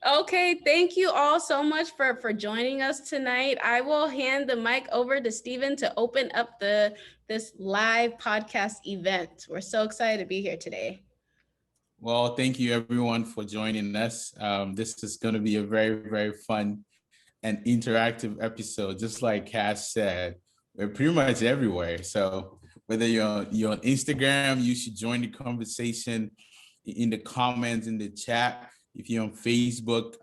Okay, thank you all so much for joining us tonight. I will hand the mic over to Stephen to open up this live podcast event. We're so excited to be here today. Well, thank you everyone for joining us. This is going to be a very, very fun and interactive episode. Just like Cass said, we're pretty much everywhere. So whether you're on Instagram, you should join the conversation in the comments, in the chat. If you're on Facebook,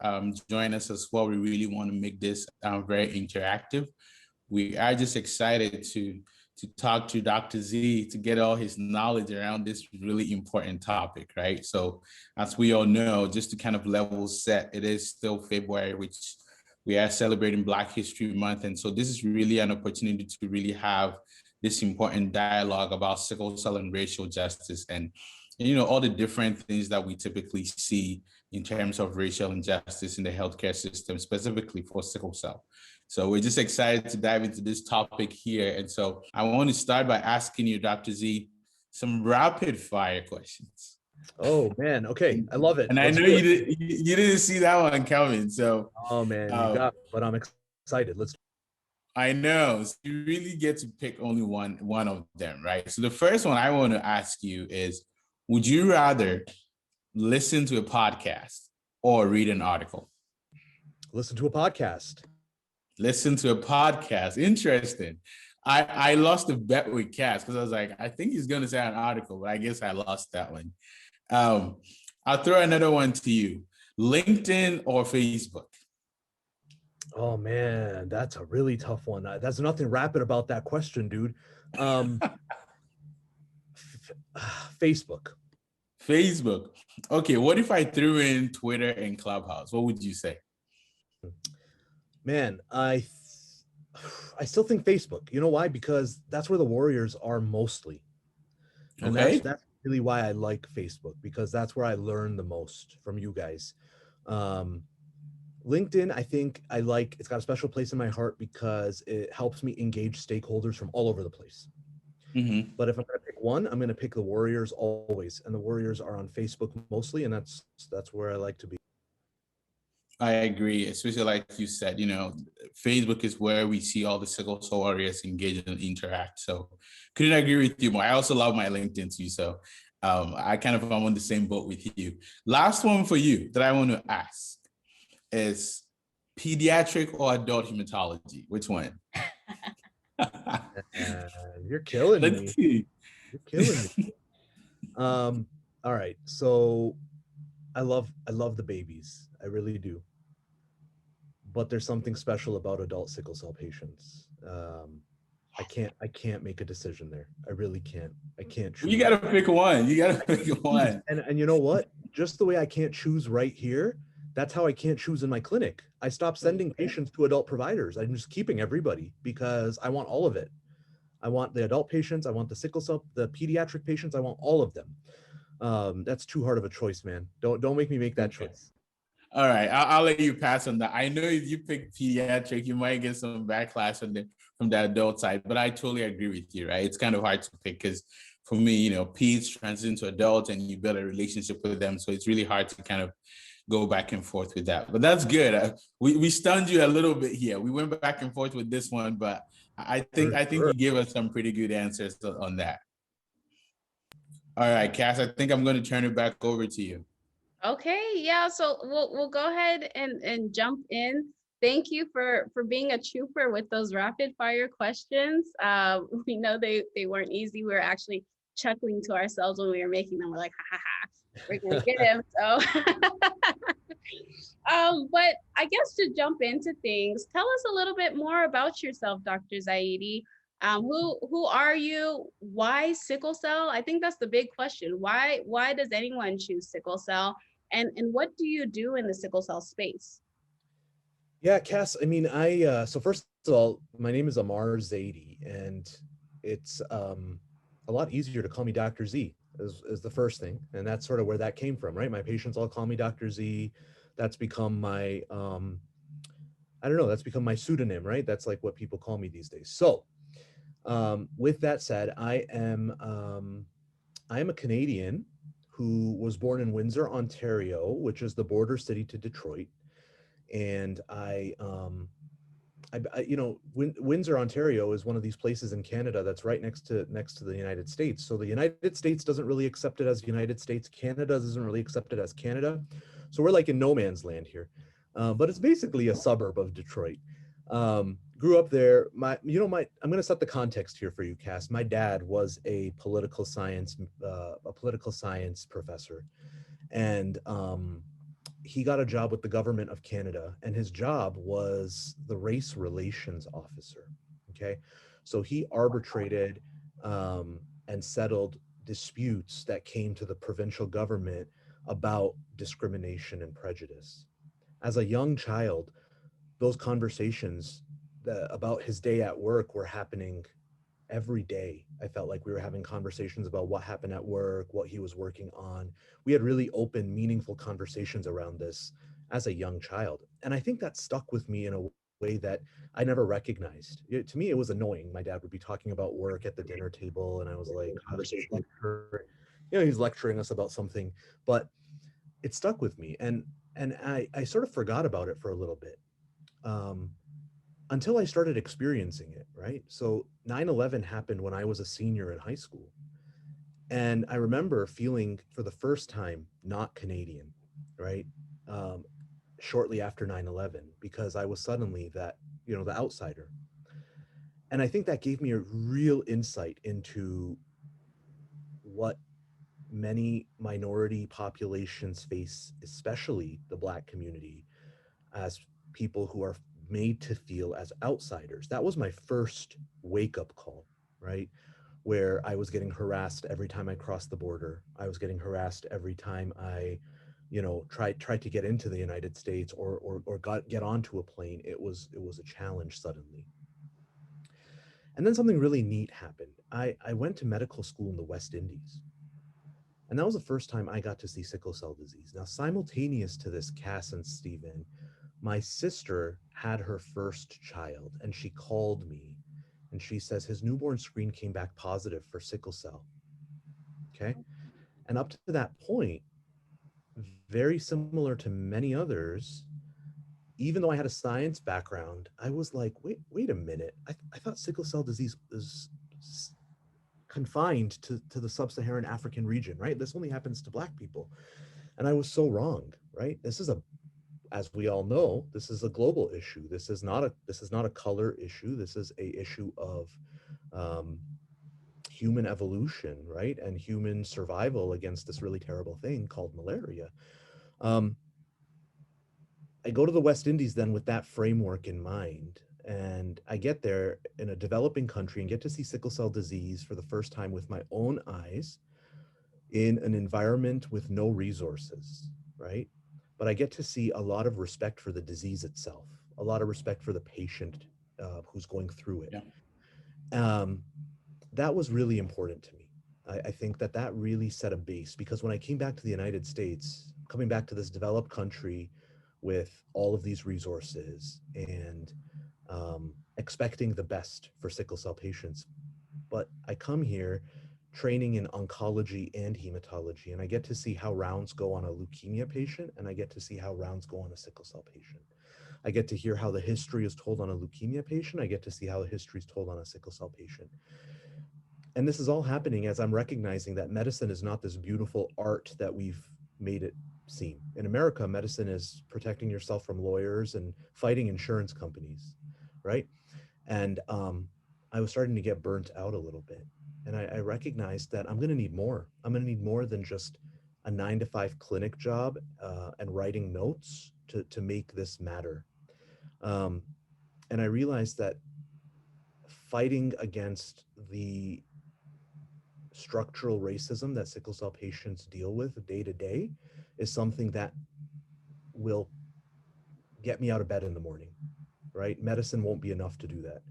join us as well. We really want to make this very interactive. We are just excited to talk to Dr. Z to get all his knowledge around this really important topic, right? So as we all know, just to kind of level set, it is still February, which we are celebrating Black History Month. And so this is really an opportunity to really have this important dialogue about sickle cell and racial justice and all the different things that we typically see in terms of racial injustice in the healthcare system, specifically for sickle cell. So we're just excited to dive into this topic here. And so I want to start by asking you, Dr. Z, some rapid fire questions. Oh man, okay, I love it. And I know you didn't see that one coming. So oh man, you got, but I'm excited. I know. So you really get to pick only one of them, right? So the first one I want to ask you is, would you rather listen to a podcast or read an article? Listen to a podcast. Listen to a podcast. Interesting. I lost a bet with Cass because I was like, I think he's going to say an article, but I guess I lost that one. I'll throw another one to you. LinkedIn or Facebook? Oh man, that's a really tough one. There's nothing rapid about that question, dude. Facebook. Facebook. Okay, what if I threw in Twitter and Clubhouse? What would you say? Man, I still think Facebook. You know why? Because that's where the warriors are mostly. And okay. That's really why I like Facebook, because that's where I learn the most from you guys. LinkedIn, I think I like, it's got a special place in my heart because it helps me engage stakeholders from all over the place. Mm-hmm. But if I'm going to pick one, I'm going to pick the warriors always. And the warriors are on Facebook mostly. And that's where I like to be. I agree, especially like you said, Facebook is where we see all the sickle cell warriors engage and interact. So couldn't agree with you more. I also love my LinkedIn too. So I kind of am on the same boat with you. Last one for you that I want to ask is pediatric or adult hematology? Which one? You're killing Let's me. see. You're killing me. All right. So I love the babies. I really do. But there's something special about adult sickle cell patients. I can't make a decision there. I really can't. I can't choose. You gotta pick one. And you know what? Just the way I can't choose right here, that's how I can't choose in my clinic. I stopped sending patients to adult providers. I'm just keeping everybody because I want all of it. I want the adult patients. I want the sickle cell, the pediatric patients. I want all of them. That's too hard of a choice, man. Don't make me make that choice. All right, I'll let you pass on that. I know if you pick pediatric, you might get some backlash from the adult side, but I totally agree with you, right? It's kind of hard to pick because for me, peds transition to adults and you build a relationship with them. So it's really hard to kind of go back and forth with that. But that's good. We stunned you a little bit here. We went back and forth with this one, but I think you gave us some pretty good answers on that. All right, Cass, I think I'm going to turn it back over to you. Okay, yeah, so we'll go ahead and jump in. Thank you for being a trooper with those rapid fire questions. We know they weren't easy. We were actually chuckling to ourselves when we were making them. We're like, ha ha ha, we're gonna get him. So, but I guess to jump into things, tell us a little bit more about yourself, Dr. Zaidi. Who are you? Why sickle cell? I think that's the big question. Why does anyone choose sickle cell? And what do you do in the sickle cell space? Yeah, Cass, I mean, so first of all, my name is Ahmar Zaidi, and it's a lot easier to call me Dr. Z is the first thing. And that's sort of where that came from, right? My patients all call me Dr. Z. That's become my, I don't know, that's become my pseudonym, right? That's like what people call me these days. So with that said, I am a Canadian who was born in Windsor, Ontario, which is the border city to Detroit. And Windsor, Ontario is one of these places in Canada that's right next to the United States. So the United States doesn't really accept it as United States. Canada doesn't really accept it as Canada. So we're like in no man's land here. But it's basically a suburb of Detroit. Grew up there. I'm going to set the context here for you, Cass. My dad was a political science professor, and he got a job with the government of Canada, and his job was the race relations officer. Okay, so he arbitrated and settled disputes that came to the provincial government about discrimination and prejudice. As a young child, those conversations about his day at work were happening every day. I felt like we were having conversations about what happened at work, what he was working on. We had really open, meaningful conversations around this as a young child. And I think that stuck with me in a way that I never recognized. To me, it was annoying. My dad would be talking about work at the dinner table, and I was like, he's lecturing us about something. But it stuck with me. And I sort of forgot about it for a little bit. Um, until I started experiencing it, right? So 9/11 happened when I was a senior in high school. And I remember feeling for the first time not Canadian, right? Um, Shortly after 9/11, because I was suddenly the outsider. And I think that gave me a real insight into what many minority populations face, especially the Black community, as people who are made to feel as outsiders. That was my first wake up call, right? Where I was getting harassed every time I crossed the border. I was getting harassed every time I, tried to get into the United States or get onto a plane. It was a challenge suddenly. And then something really neat happened. I went to medical school in the West Indies. And that was the first time I got to see sickle cell disease. Now, simultaneous to this, Cass and Stephen, my sister had her first child, and she called me and she says his newborn screen came back positive for sickle cell. Okay. And up to that point, very similar to many others, even though I had a science background, I was like, wait a minute. I thought sickle cell disease is confined to the sub-Saharan African region, right? This only happens to Black people. And I was so wrong, right? As we all know, this is a global issue. This is not a color issue. This is a issue of um, human evolution, right, and human survival against this really terrible thing called malaria. Um, I go to the West Indies then with that framework in mind, and I get there in a developing country and get to see sickle cell disease for the first time with my own eyes in an environment with no resources, right? But I get to see a lot of respect for the disease itself, a lot of respect for the patient who's going through it. Yeah. Um, that was really important to me. I think that really set a base because when I came back to the United States, coming back to this developed country with all of these resources and expecting the best for sickle cell patients, but I come here training in oncology and hematology, and I get to see how rounds go on a leukemia patient, and I get to see how rounds go on a sickle cell patient. I get to hear how the history is told on a leukemia patient. I get to see how the history is told on a sickle cell patient. And this is all happening as I'm recognizing that medicine is not this beautiful art that we've made it seem. In America, medicine is protecting yourself from lawyers and fighting insurance companies, right? And I was starting to get burnt out a little bit. And I recognized that I'm going to need more. I'm going to need more than just a 9 to 5 clinic job and writing notes to make this matter. Um, and I realized that fighting against the structural racism that sickle cell patients deal with day to day is something that will get me out of bed in the morning, right? Medicine won't be enough to do that.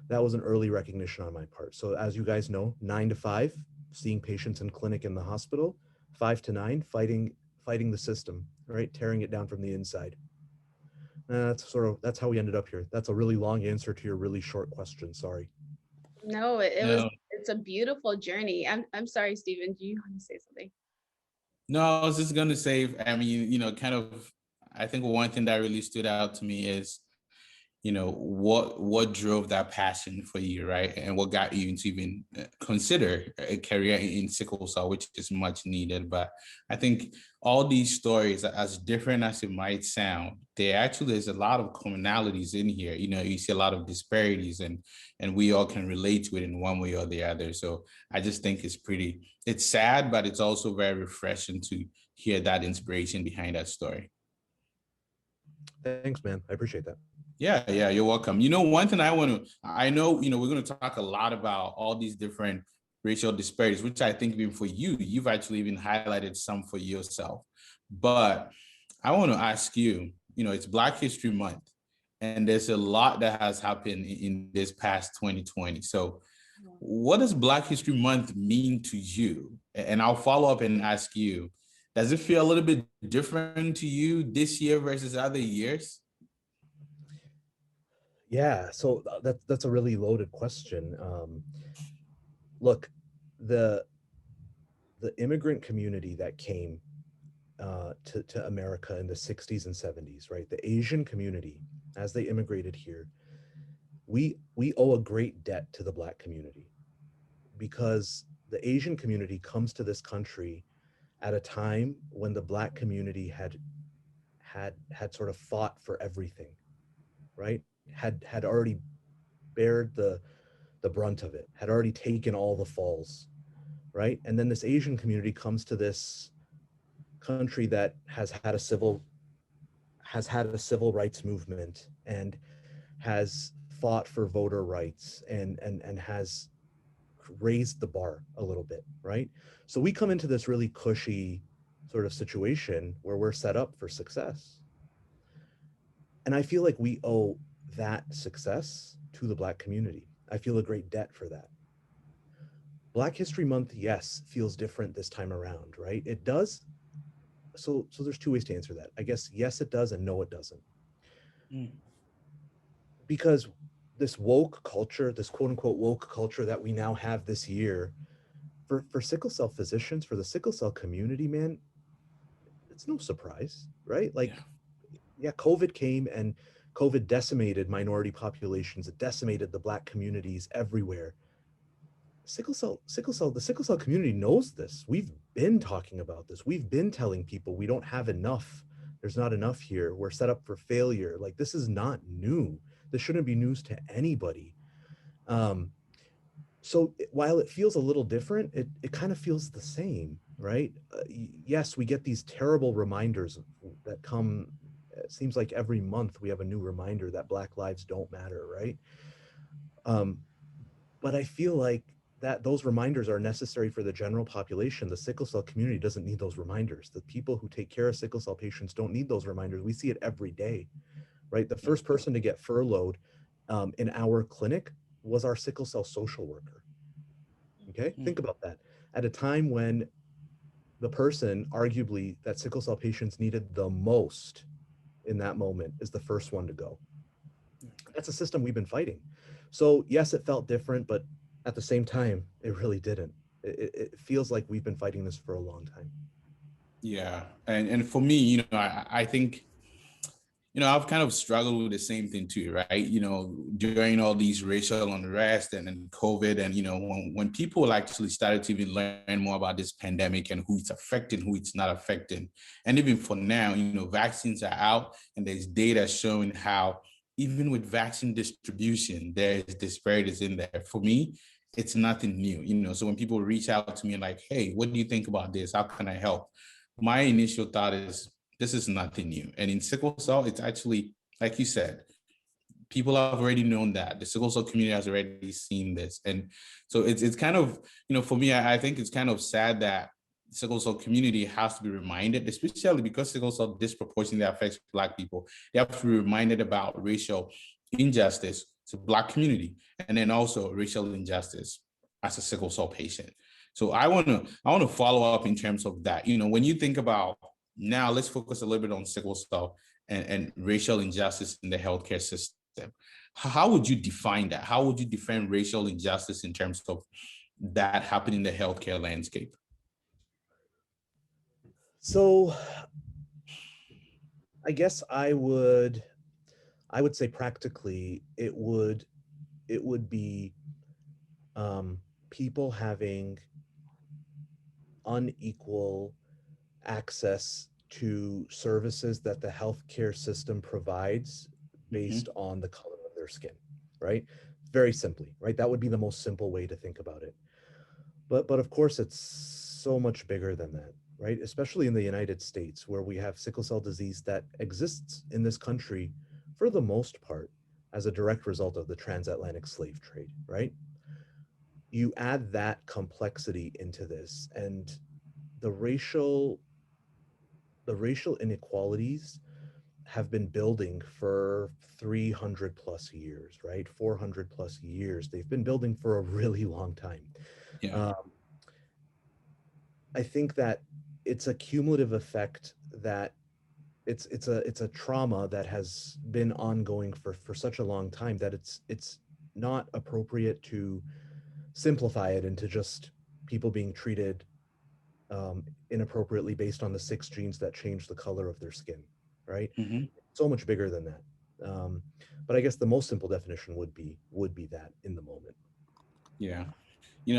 That was an early recognition on my part. So as you guys know, 9 to 5, seeing patients in clinic in the hospital, 5 to 9, fighting the system, right? Tearing it down from the inside. That's how we ended up here. That's a really long answer to your really short question. Sorry. No, it was No, it's a beautiful journey. I'm sorry, Stephen. Do you want to say something? No, I was just gonna say, I mean, kind of, I think one thing that really stood out to me is, what drove that passion for you, right? And what got you into even consider a career in sickle cell, which is much needed. But I think all these stories, as different as it might sound, there actually is a lot of commonalities in here. You see a lot of disparities, and we all can relate to it in one way or the other. So I just think it's sad, but it's also very refreshing to hear that inspiration behind that story. Thanks, man. I appreciate that. Yeah, you're welcome. One thing I know, we're going to talk a lot about all these different racial disparities, which I think even for you've actually even highlighted some for yourself. But I want to ask you, it's Black History Month, and there's a lot that has happened in this past 2020. So what does Black History Month mean to you? And I'll follow up and ask you, does it feel a little bit different to you this year versus other years? Yeah, so that's a really loaded question. Look, the the immigrant community that came to America in the 60s and 70s, right? The Asian community, as they immigrated here, we owe a great debt to the Black community because the Asian community comes to this country at a time when the Black community had sort of fought for everything, right? Had already bared the brunt of it, had already taken all the falls, right? And then this Asian community comes to this country that has had a civil rights movement and has fought for voter rights and has raised the bar a little bit, right? So we come into this really cushy sort of situation where we're set up for success. And I feel like we owe that success to the Black community. I feel a great debt for that. Black History Month, yes, feels different this time around, right? It does. So there's two ways to answer that. I guess yes, it does, and no, it doesn't. Mm. Because this woke culture, this quote unquote woke culture that we now have this year, for sickle cell physicians, for the sickle cell community, man, it's no surprise, right? Yeah. Like, yeah, COVID came and COVID decimated minority populations, it decimated the Black communities everywhere. The sickle cell community knows this. We've been talking about this. We've been telling people we don't have enough. There's not enough here. We're set up for failure. Like, this is not new. This shouldn't be news to anybody. Um, so while it feels a little different, it kind of feels the same, right? Yes, we get these terrible reminders that come. It seems like every month we have a new reminder that Black lives don't matter, right? Um, but I feel like that those reminders are necessary for the general population. The sickle cell community doesn't need those reminders. The people who take care of sickle cell patients don't need those reminders. We see it every day, right? The first person to get furloughed in our clinic was our sickle cell social worker. Okay, think about that. At a time when the person, arguably, that sickle cell patients needed the most in that moment is the first one to go. That's a system we've been fighting. So yes, it felt different, but at the same time, it really didn't. It feels like we've been fighting this for a long time. Yeah. And for me, I think, I've kind of struggled with the same thing too, right? During all these racial unrest and COVID, and when people actually started to even learn more about this pandemic and who it's affecting, who it's not affecting, and even for now, vaccines are out, and there's data showing how even with vaccine distribution, there's disparities in there. For me, it's nothing new, So when people reach out to me like, "Hey, what do you think about this? How can I help?" My initial thought is, this is nothing new. And in sickle cell, it's actually, like you said, people have already known that. The sickle cell community has already seen this. And so it's kind of, for me, I think it's kind of sad that the sickle cell community has to be reminded, especially because sickle cell disproportionately affects Black people. They have to be reminded about racial injustice to Black community, and then also racial injustice as a sickle cell patient. So I want to follow up in terms of that. When you think about, now let's focus a little bit on sickle cell and racial injustice in the healthcare system. How would you define that? How would you define racial injustice in terms of that happening in the healthcare landscape? So I guess I would say practically it would be um, people having unequal access to services that the healthcare system provides based Hmm. on the color of their skin, right? Very simply, right? That would be the most simple way to think about it. But of course it's so much bigger than that, right? Especially in the United States where we have sickle cell disease that exists in this country for the most part as a direct result of the transatlantic slave trade, right? You add that complexity into this and the racial the racial inequalities have been building for 300 plus years, right? 400 plus years. They've been building for a really long time. Yeah. Um, I think that it's a cumulative effect that it's a trauma that has been ongoing for such a long time that it's not appropriate to simplify it into just people being treated inappropriately based on the six genes that change the color of their skin, right? Hmm. So much bigger than that. But I guess the most simple definition would be that in the moment. Yeah.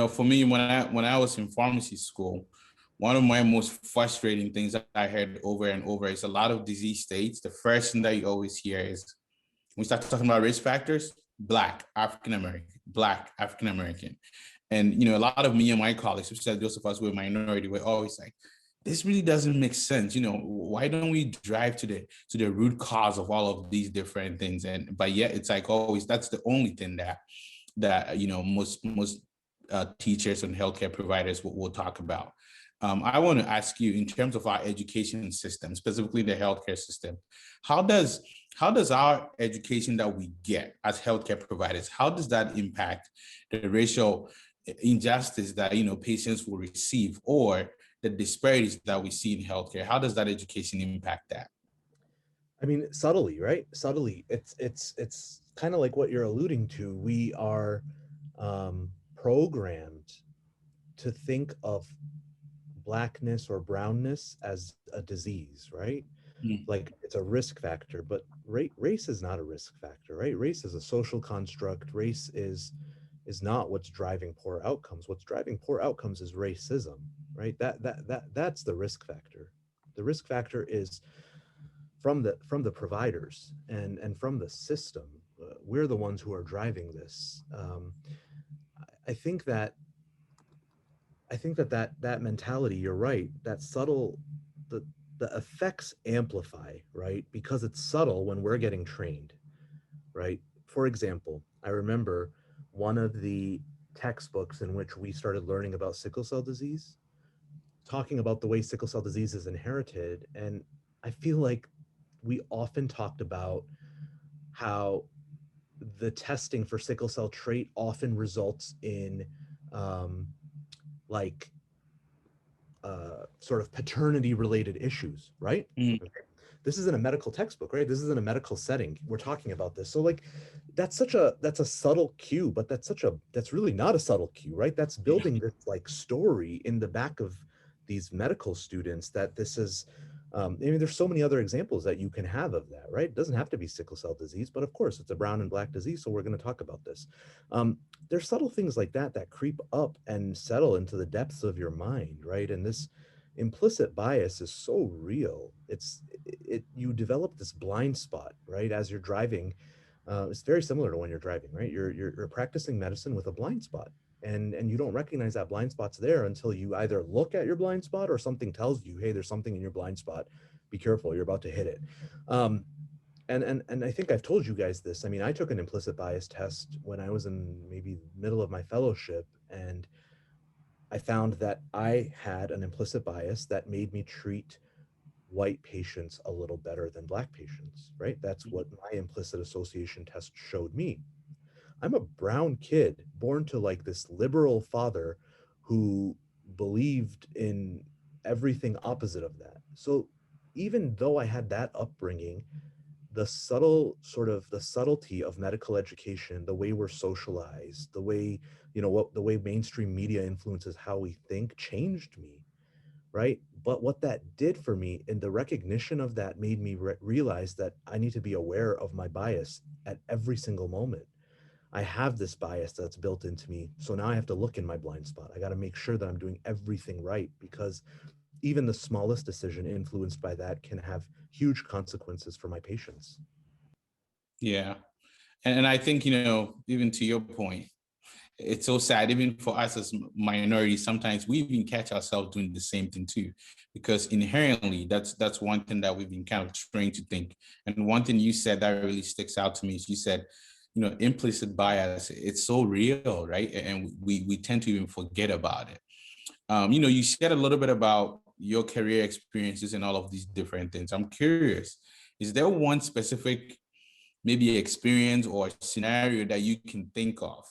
For me, when I was in pharmacy school, one of my most frustrating things that I heard over and over is a lot of disease states. The first thing that you always hear is when we start talking about risk factors, Black, African American, Black, African American. And a lot of me and my colleagues, especially those of us who are minority, were always like, this really doesn't make sense. Why don't we drive to the root cause of all of these different things? And but yet it's like always that's the only thing that most teachers and healthcare providers will talk about. I want to ask you, in terms of our education system, specifically the healthcare system, how does our education that we get as healthcare providers, how does that impact the racial injustice that patients will receive, or the disparities that we see in healthcare? How does that education impact that? I mean, subtly, right? Subtly, it's kind of like what you're alluding to. We are programmed to think of blackness or brownness as a disease, right? Mm. Like it's a risk factor, but race is not a risk factor, right? Race is a social construct. Race is not what's driving poor outcomes. What's driving poor outcomes is racism, right? That's the risk factor. The risk factor is from the providers and from the system. We're the ones who are driving this. I think that that mentality, you're right, that subtle, the the effects amplify, right? Because it's subtle when we're getting trained, right? For example, I remember one of the textbooks in which we started learning about sickle cell disease, talking about the way sickle cell disease is inherited. And I feel like we often talked about how the testing for sickle cell trait often results in um, like sort of paternity related issues, right? Mm. Okay. This isn't a medical textbook, right? This isn't a medical setting. We're talking about this. So like that's a subtle cue, but that's really not a subtle cue, right? That's Yeah. building this like story in the back of these medical students that this is I mean, there's so many other examples that you can have of that, right? It doesn't have to be sickle cell disease, but of course it's a brown and black disease. So we're going to talk about this. There's subtle things like that that creep up and settle into the depths of your mind, right? And this implicit bias is so real. You develop this blind spot, right, as you're driving. It's very similar to when you're driving, right? You're practicing medicine with a blind spot, and you don't recognize that blind spot's there until you either look at your blind spot or something tells you, hey, there's something in your blind spot. Be careful, you're about to hit it. Um, and I think I've told you guys this. I mean, I took an implicit bias test when I was in maybe the middle of my fellowship, and I found that I had an implicit bias that made me treat white patients a little better than black patients, right? That's what my implicit association test showed me. I'm a brown kid born to like this liberal father who believed in everything opposite of that. So even though I had that upbringing, the subtlety of medical education, the way we're socialized, the way, the way mainstream media influences how we think changed me, right? But what that did for me, and the recognition of that made me realize that I need to be aware of my bias at every single moment. I have this bias that's built into me. So now I have to look in my blind spot. I got to make sure that I'm doing everything right, because even the smallest decision influenced by that can have huge consequences for my patients. Yeah. And I think, even to your point, it's so sad, even for us as minorities, sometimes we even catch ourselves doing the same thing too, because inherently that's one thing that we've been kind of trained to think. And one thing you said that really sticks out to me is you said, implicit bias, it's so real, right? And we tend to even forget about it. You shared a little bit about your career experiences and all of these different things. I'm curious, is there one specific maybe experience or scenario that you can think of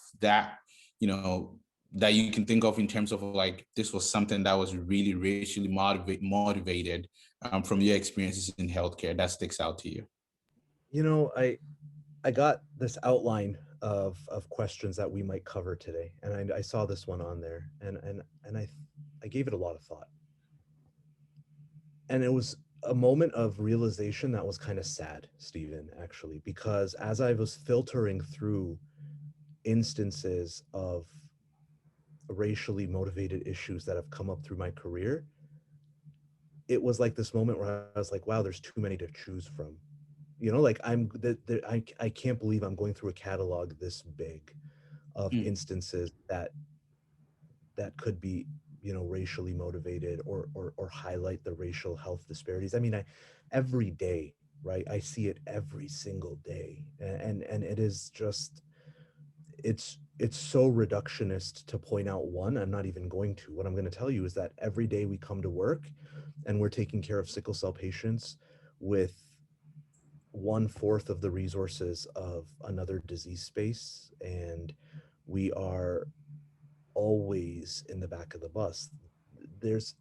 you know that you can think of in terms of like this was something that was really racially motivated, from your experiences in healthcare, that sticks out to you? You know, I got this outline of questions that we might cover today, and I saw this one on there, and I gave it a lot of thought, and it was a moment of realization that was kind of sad, Stephen, actually, because as I was filtering through instances of racially motivated issues that have come up through my career, it was like this moment where I was like, wow, there's too many to choose from. Like I can't believe I'm going through a catalog this big of Mm, instances that could be, racially motivated, or highlight the racial health disparities. I mean, every day, right? I see it every single day, and it is just, it's so reductionist to point out one. I'm not even going to. What I'm going to tell you is that every day we come to work and we're taking care of sickle cell patients with one fourth of the resources of another disease space, and we are always in the back of the bus. There's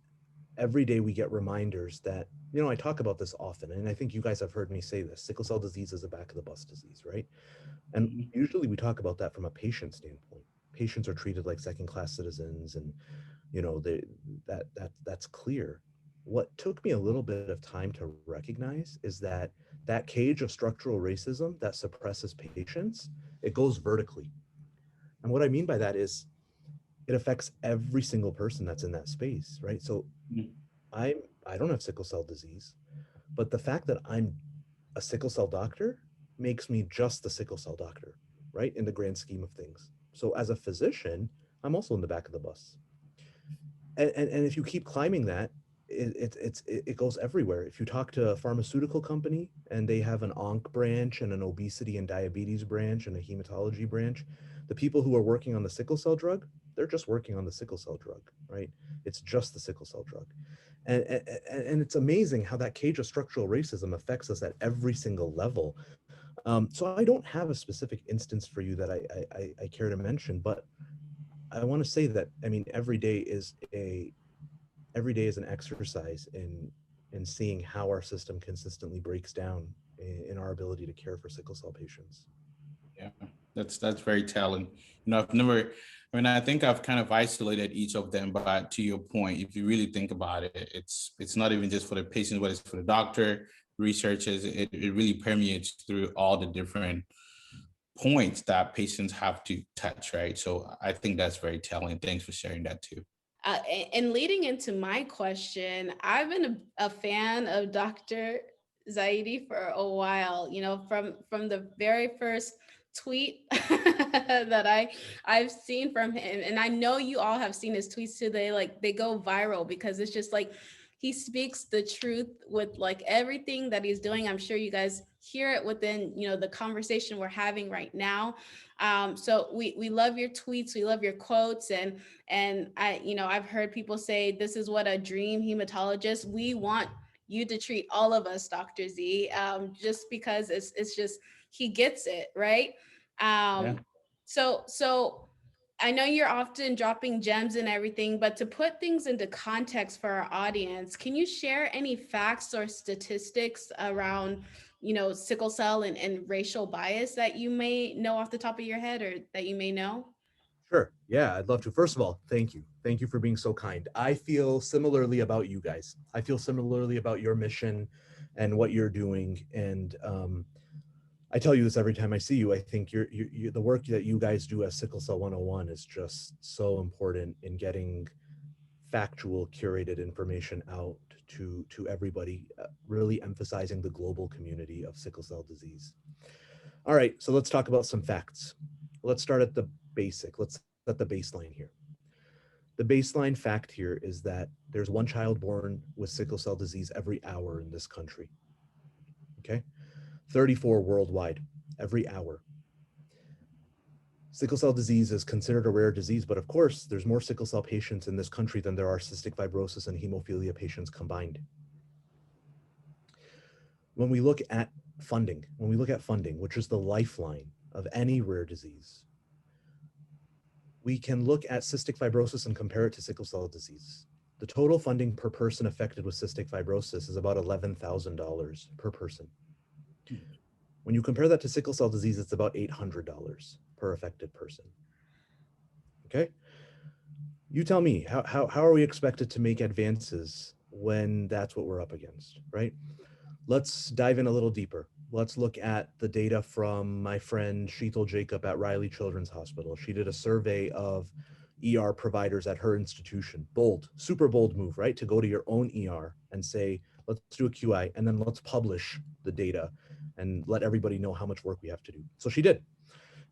Every day we get reminders that, I talk about this often, and I think you guys have heard me say this: sickle cell disease is a back of the bus disease, right? And mhm. usually we talk about that from a patient standpoint. Patients are treated like second class citizens, and they, that's clear. What took me a little bit of time to recognize is that that cage of structural racism that suppresses patients, it goes vertically. And what I mean by that is it affects every single person that's in that space, right? So Mm, I'm I don't have sickle cell disease, but the fact that I'm a sickle cell doctor makes me just a sickle cell doctor, right? In the grand scheme of things. So as a physician, I'm also in the back of the bus. And if you keep climbing that, it goes everywhere. If you talk to a pharmaceutical company and they have an onc branch and an obesity and diabetes branch and a hematology branch, the people who are working on the sickle cell drug, they're just working on the sickle cell drug, right? It's just the sickle cell drug. And it's amazing how that cage of structural racism affects us at every single level. So I don't have a specific instance for you that I care to mention, but I want to say that, I mean, every day is an exercise in seeing how our system consistently breaks down in our ability to care for sickle cell patients. yeah, that's very telling. I've never, I mean, I think I've kind of isolated each of them, but to your point, if you really think about it, it's not even just for the patient, but it's for the doctor, researchers. It really permeates through all the different points that patients have to touch, right? So I think that's very telling. Thanks for sharing that too. And leading into my question, I've been a fan of Dr. Zaidi for a while. From the very first tweet that I've seen from him, and I know you all have seen his tweets too. They go viral because it's just like he speaks the truth with like everything that he's doing. I'm sure you guys hear it within the conversation we're having right now. So we love your tweets, we love your quotes, and I've heard people say this is what a dream hematologist. We want you to treat all of us, Dr. Z, just because it's just he gets it right. Yeah. So I know you're often dropping gems and everything, but to put things into context for our audience, can you share any facts or statistics around, sickle cell and racial bias that you may know off the top of your head or that you may know? Sure. Yeah, I'd love to. First of all, thank you. Thank you for being so kind. I feel similarly about you guys. I feel similarly about your mission and what you're doing. And I tell you this every time I see you. I think the work that you guys do as Sickle Cell 101 is just so important in getting factual, curated information out to everybody, really emphasizing the global community of sickle cell disease. All right, so let's talk about some facts. Let's start at the basic. Let's set the baseline here. The baseline fact here is that there's one child born with sickle cell disease every hour in this country. Okay, 34 worldwide every hour. Sickle cell disease is considered a rare disease, but of course, there's more sickle cell patients in this country than there are cystic fibrosis and hemophilia patients combined. When we look at funding, which is the lifeline of any rare disease, we can look at cystic fibrosis and compare it to sickle cell disease. The total funding per person affected with cystic fibrosis is about $11,000 per person. When you compare that to sickle cell disease, it's about $800 per affected person. Okay? You tell me, how are we expected to make advances when that's what we're up against, right? Let's dive in a little deeper. Let's look at the data from my friend Sheetal Jacob at Riley Children's Hospital. She did a survey of ER providers at her institution. Bold, super bold move, right? To go to your own ER and say, let's do a QI and then let's publish the data and let everybody know how much work we have to do. So she did.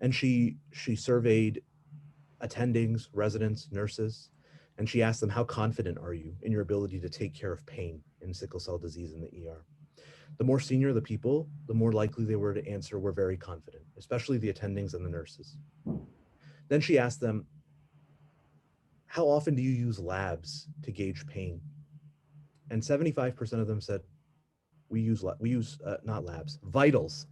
And she surveyed attendings, residents, nurses, and she asked them, how confident are you in your ability to take care of pain in sickle cell disease in the ER? The more senior the people, the more likely they were to answer, we're very confident, especially the attendings and the nurses. Then she asked them, how often do you use labs to gauge pain? And 75% of them said, we use not labs, vitals.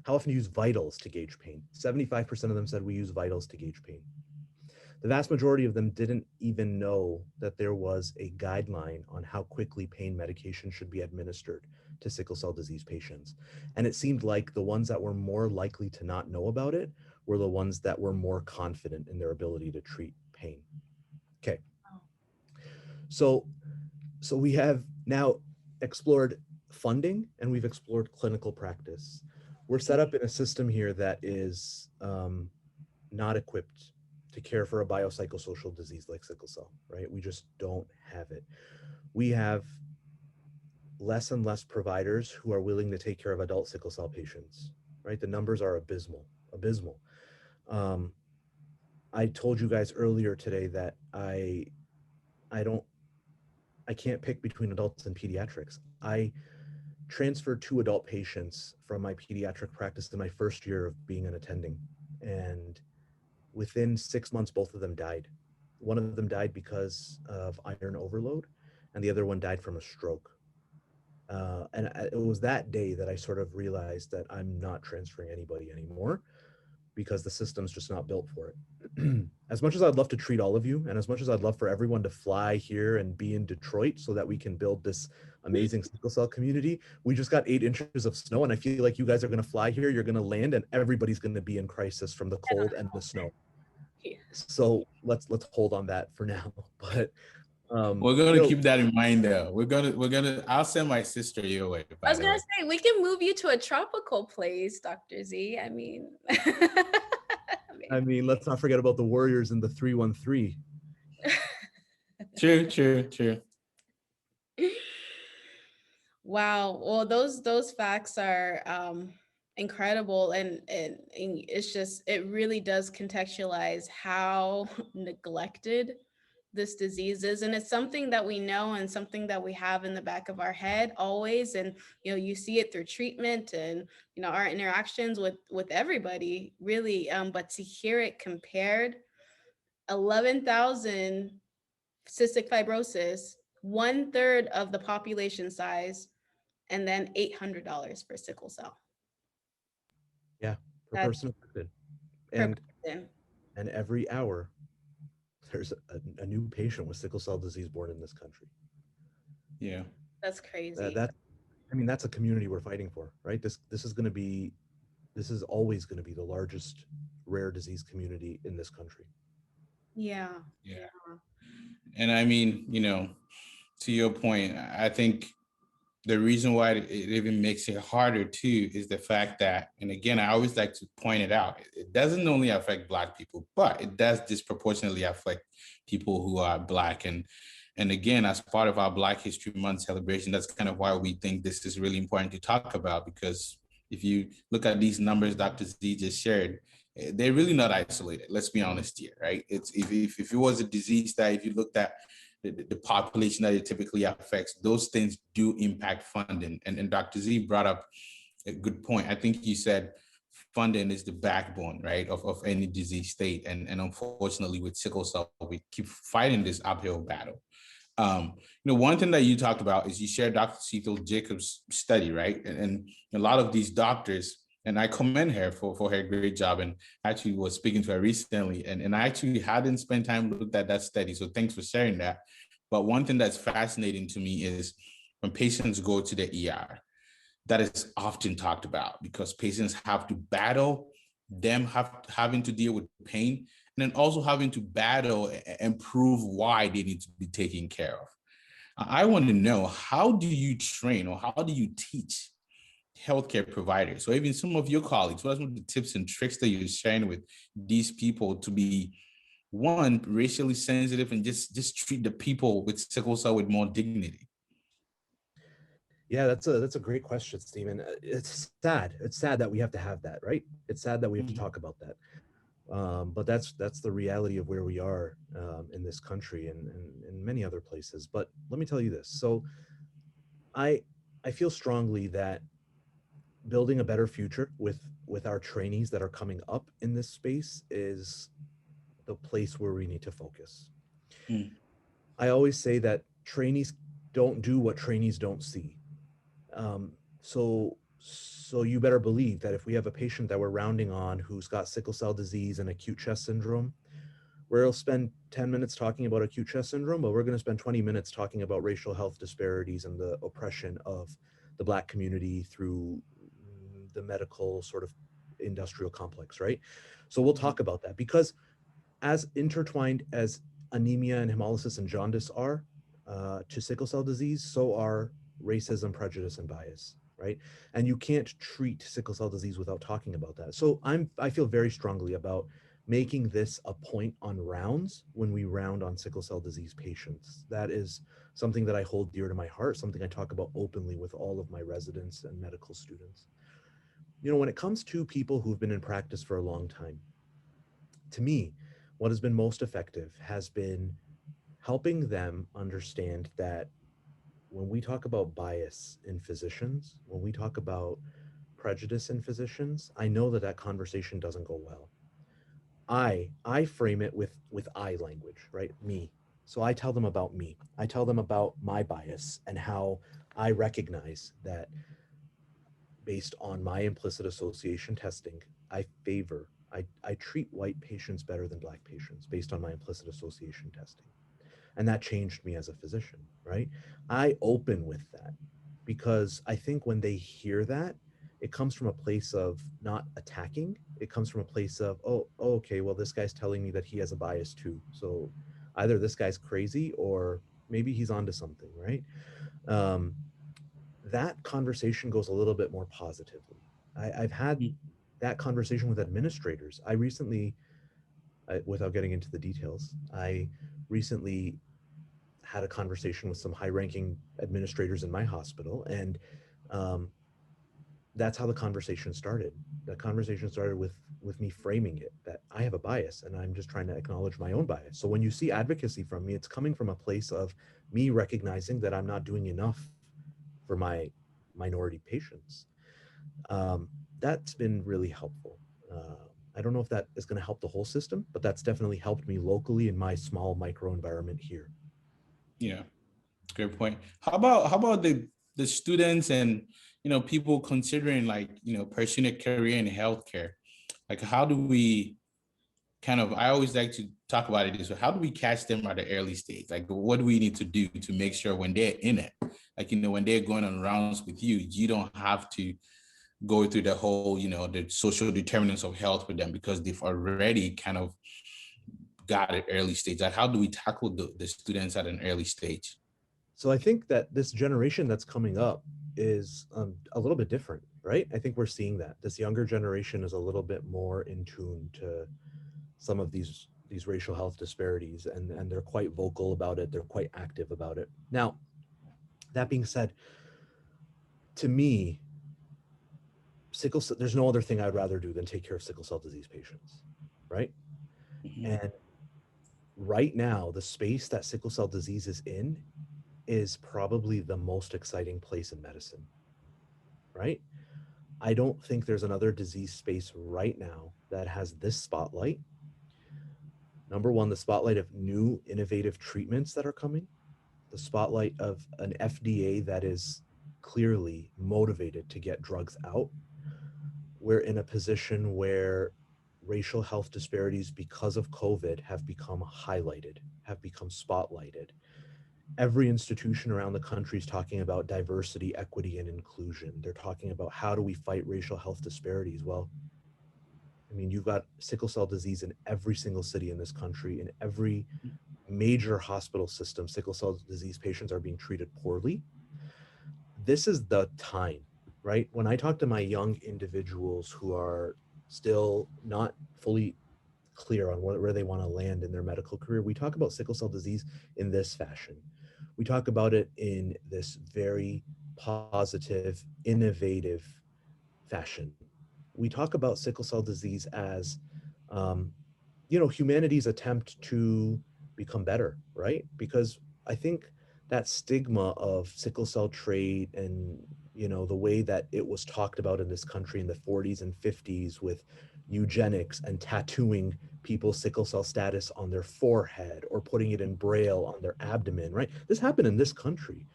How often do you use vitals to gauge pain? 75% of them said we use vitals to gauge pain. The vast majority of them didn't even know that there was a guideline on how quickly pain medication should be administered to sickle cell disease patients. And it seemed like the ones that were more likely to not know about it were the ones that were more confident in their ability to treat pain. Okay. So we have now explored funding and we've explored clinical practice. We're set up in a system here that is not equipped to care for a biopsychosocial disease like sickle cell, right? We just don't have it. We have less and less providers who are willing to take care of adult sickle cell patients, right? The numbers are abysmal. I told you guys earlier today that I can't pick between adults and pediatrics. I transferred 2 adult patients from my pediatric practice in my first year of being an attending, and within 6 months, both of them died. One of them died because of iron overload, and the other one died from a stroke. It was that day that I sort of realized that I'm not transferring anybody anymore because the system's just not built for it. As much as I'd love to treat all of you, and as much as I'd love for everyone to fly here and be in Detroit so that we can build this amazing sickle cell community, we just got 8 inches of snow, and I feel like you guys are going to fly here, you're going to land, and everybody's going to be in crisis from the cold and the snow. So let's hold on that for now. But we're gonna keep that in mind though. I'll send my sister your way, I by was the gonna way. say we can move you to a tropical place, Dr. Z. I mean, let's not forget about the Warriors in the 313. True. Wow. Well, those facts are incredible, and it's just it really does contextualize how neglected this disease is, and it's something that we know and something that we have in the back of our head always. And you see it through treatment and our interactions with everybody really. But to hear it compared, 11,000 cystic fibrosis, 1/3 of the population size, and then $800 for sickle cell. Yeah, per That's person affected. per And person. every hour there's a new patient with sickle cell disease born in this country. Yeah. That's crazy. That's a community we're fighting for, right? This is always going to be the largest rare disease community in this country. Yeah. Yeah. And I mean, to your point, I think the reason why it even makes it harder too is the fact that, and again, I always like to point it out, it doesn't only affect Black people, but it does disproportionately affect people who are Black. And again, as part of our Black History Month celebration, that's kind of why we think this is really important to talk about, because if you look at these numbers Dr. Z just shared, they're really not isolated. Let's be honest here, right? It's if it was a disease that if you looked at the population that it typically affects, those things do impact funding. And Dr. Z brought up a good point. I think you said funding is the backbone, right, of any disease state. And unfortunately, with sickle cell, we keep fighting this uphill battle. One thing that you talked about is you shared Dr. Cecil Jacobs' study, right? And a lot of these doctors, and I commend her for her great job, and actually was speaking to her recently, and I actually hadn't spent time looked at that study, so thanks for sharing that. But one thing that's fascinating to me is when patients go to the ER, that is often talked about because patients have to battle having to deal with pain, and then also having to battle and prove why they need to be taken care of. I want to know, how do you train or how do you teach healthcare providers, or even some of your colleagues, what are some of the tips and tricks that you're sharing with these people to be, one, racially sensitive and just treat the people with sickle cell with more dignity? Yeah, that's a great question, Stephen. It's sad. It's sad that we have to have that, right? It's sad that we have to talk about that. But that's the reality of where we are in this country and in many other places. But let me tell you this. So I I feel strongly that building a better future with our trainees that are coming up in this space is the place where we need to focus. Mm, I always say that trainees don't do what trainees don't see. So you better believe that if we have a patient that we're rounding on who's got sickle cell disease and acute chest syndrome, we'll spend 10 minutes talking about acute chest syndrome, but we're going to spend 20 minutes talking about racial health disparities and the oppression of the Black community through the medical sort of industrial complex, right? So we'll talk about that because as intertwined as anemia and hemolysis and jaundice are to sickle cell disease, so are racism, prejudice, and bias, right? And you can't treat sickle cell disease without talking about that. So I feel very strongly about making this a point on rounds when we round on sickle cell disease patients. That is something that I hold dear to my heart, something I talk about openly with all of my residents and medical students. When it comes to people who've been in practice for a long time, to me, what has been most effective has been helping them understand that when we talk about bias in physicians, when we talk about prejudice in physicians, I know that that conversation doesn't go well. I frame it with I language, right? Me. So I tell them about me. I tell them about my bias and how I recognize that based on my implicit association testing, I treat white patients better than Black patients based on my implicit association testing. And that changed me as a physician, right? I open with that because I think when they hear that, it comes from a place of not attacking. It comes from a place of, oh, okay, well, this guy's telling me that he has a bias too. So either this guy's crazy or maybe he's onto something, right? Um, that conversation goes a little bit more positively. I've had mm, that conversation with administrators. I recently, without getting into the details, I recently had a conversation with some high-ranking administrators in my hospital, and um, that's how the conversation started. The conversation started with me framing it that I have a bias, and I'm just trying to acknowledge my own bias. So when you see advocacy from me, it's coming from a place of me recognizing that I'm not doing enough for my minority patients. Um, that's been really helpful. I don't know if that is going to help the whole system, but that's definitely helped me locally in my small micro environment here. yeah, great point. How about the students and people considering, like, pursuing a career in healthcare? Like, how do we I always like to talk about it this way. How do we catch them at the early stage? Like, what do we need to do to make sure when they're in it, like, when they're going on rounds with you, you don't have to go through the whole, the social determinants of health with them because they've already kind of got it early stage? Like, how do we tackle the students at an early stage? So I think that this generation that's coming up is a little bit different, right? I think we're seeing that this younger generation is a little bit more in tune to some of these racial health disparities, and they're quite vocal about it. They're quite active about it. Now, that being said, to me, there's no other thing I'd rather do than take care of sickle cell disease patients, right? Mhm. And right now, the space that sickle cell disease is in is probably the most exciting place in medicine, right? I don't think there's another disease space right now that has this spotlight. Number one, the spotlight of new innovative treatments that are coming, the spotlight of an FDA that is clearly motivated to get drugs out. We're in a position where racial health disparities because of COVID have become highlighted, have become spotlighted. Every institution around the country is talking about diversity, equity, and inclusion. They're talking about how do we fight racial health disparities. Well, I mean, you've got sickle cell disease in every single city in this country, in every major hospital system. Sickle cell disease patients are being treated poorly. This is the time, right? When I talk to my young individuals who are still not fully clear on where they want to land in their medical career, we talk about sickle cell disease in this fashion. We talk about it in this very positive, innovative fashion. We talk about sickle cell disease as, um, humanity's attempt to become better, right? Because I think that stigma of sickle cell trait and, the way that it was talked about in this country in the 40s and 50s with eugenics and tattooing people's sickle cell status on their forehead or putting it in braille on their abdomen, right? This happened in this country.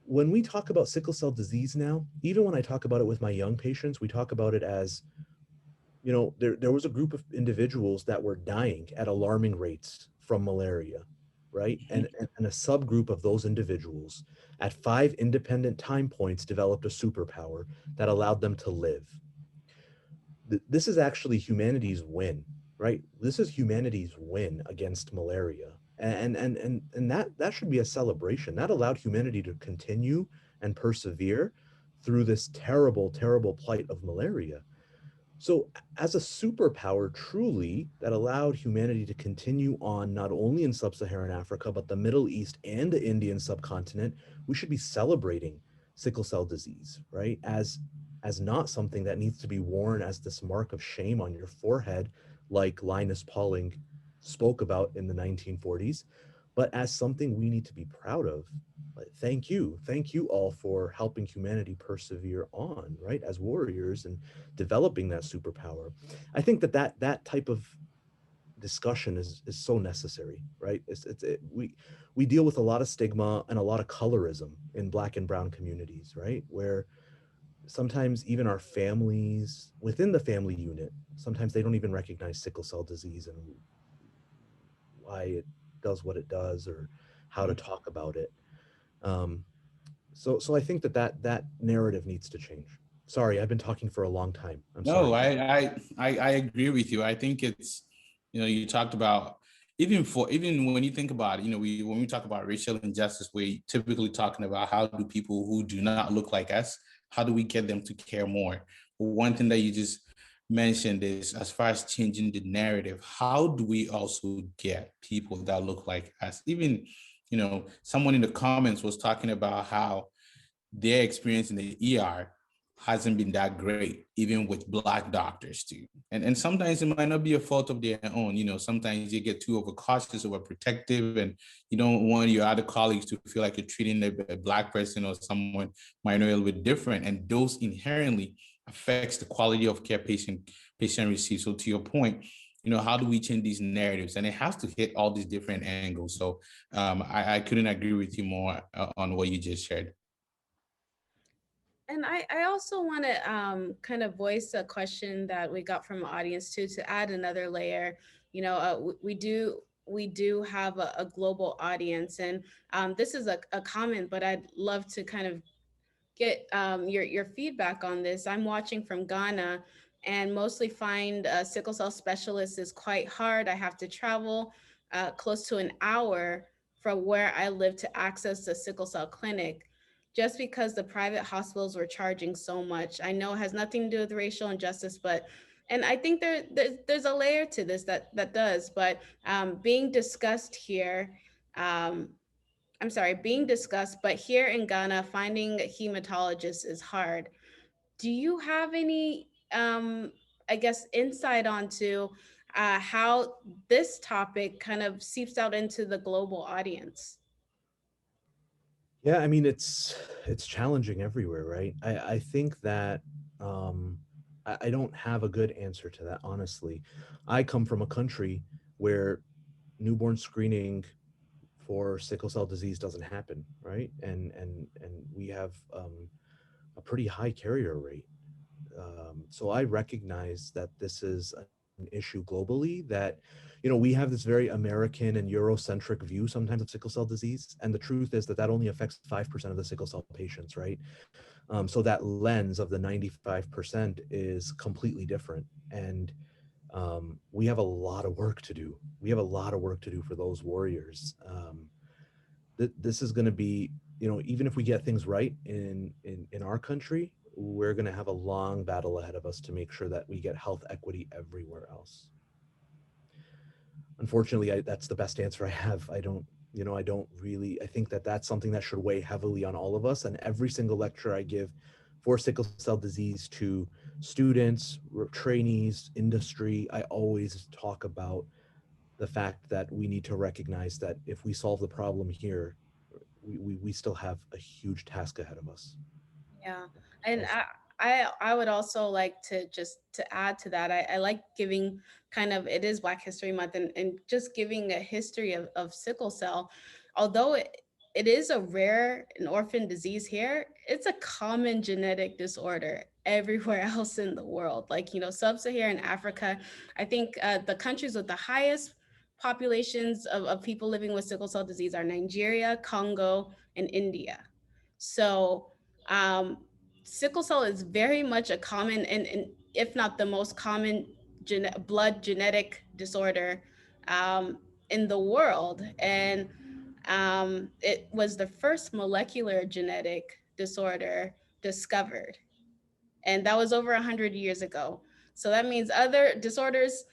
When we talk about sickle cell disease now, even when I talk about it with my young patients, we talk about it as, there was a group of individuals that were dying at alarming rates from malaria, right? And a subgroup of those individuals at 5 independent time points developed a superpower that allowed them to live. This is actually humanity's win, right? This is humanity's win against malaria. And that should be a celebration. That allowed humanity to continue and persevere through this terrible, terrible plight of malaria. So, as a superpower, truly, that allowed humanity to continue on not only in sub Saharan Africa, but the Middle East and the Indian subcontinent, we should be celebrating sickle cell disease, right? As not something that needs to be worn as this mark of shame on your forehead, like Linus Pauling spoke about in the 1940s, but as something we need to be proud of. Like, thank you. Thank you all for helping humanity persevere on, right? As warriors and developing that superpower. I think that type of discussion is so necessary, right? We deal with a lot of stigma and a lot of colorism in Black and Brown communities, right? Where sometimes even our families within the family unit, sometimes they don't even recognize sickle cell disease and why it does what it does or how to talk about it. Um, so I think that narrative needs to change. Sorry, I've been talking for a long time. I'm No, sorry. I agree with you. I think it's, you talked about, even when you think about it, when we talk about racial injustice, we're typically talking about how do people who do not look like us, how do we get them to care more? One thing that you just mentioned is, as far as changing the narrative, how do we also get people that look like us? Even, someone in the comments was talking about how their experience in the ER hasn't been that great, even with Black doctors too. And sometimes it might not be a fault of their own. Sometimes you get too overcautious, overprotective, and you don't want your other colleagues to feel like you're treating a Black person or someone might know a little bit different. And those inherently affects the quality of care patient receives. So to your point, how do we change these narratives? And it has to hit all these different angles. So I couldn't agree with you more on what you just shared. And I also want to kind of voice a question that we got from the audience too, to add another layer. We do have a global audience, and this is a comment, but I'd love to kind of get your feedback on this. I'm watching from Ghana. and mostly find a sickle cell specialist is quite hard. I have to travel close to an hour from where I live to access the sickle cell clinic just because the private hospitals were charging so much. I know it has nothing to do with racial injustice, but and I think there's a layer to this that does, but being discussed here, um, I'm sorry, being discussed, but here in Ghana, finding hematologists is hard. Do you have any, I guess, insight onto how this topic kind of seeps out into the global audience? Yeah, I mean it's challenging everywhere, right? I think that um, I don't have a good answer to that, honestly. I come from a country where newborn screening for sickle cell disease doesn't happen, right? And we have a pretty high carrier rate. So I recognize that this is an issue globally. That, we have this very American and Eurocentric view sometimes of sickle cell disease, and the truth is that that only affects 5% of the sickle cell patients, right? So that lens of the 95% is completely different, and we have a lot of work to do. We have a lot of work to do for those warriors. This is going to be, even if we get things right in our country, we're going to have a long battle ahead of us to make sure that we get health equity everywhere else. Unfortunately, that's the best answer I have. I don't really, I think that that's something that should weigh heavily on all of us. And every single lecture I give for sickle cell disease to students, trainees, industry, I always talk about the fact that we need to recognize that if we solve the problem here, we still have a huge task ahead of us. Yeah, and Also, I would also like to just to add to that. I like giving kind of, it is Black History Month, and just giving a history of sickle cell. Although it is a rare and orphan disease here, it's a common genetic disorder everywhere else in the world. Like, sub-Saharan Africa, I think the countries with the highest populations of people living with sickle cell disease are Nigeria, Congo, and India. So um, sickle cell is very much a common, and if not the most common blood genetic disorder in the world. And it was the first molecular genetic disorder discovered. And that was over 100 years ago. So that means other disorders,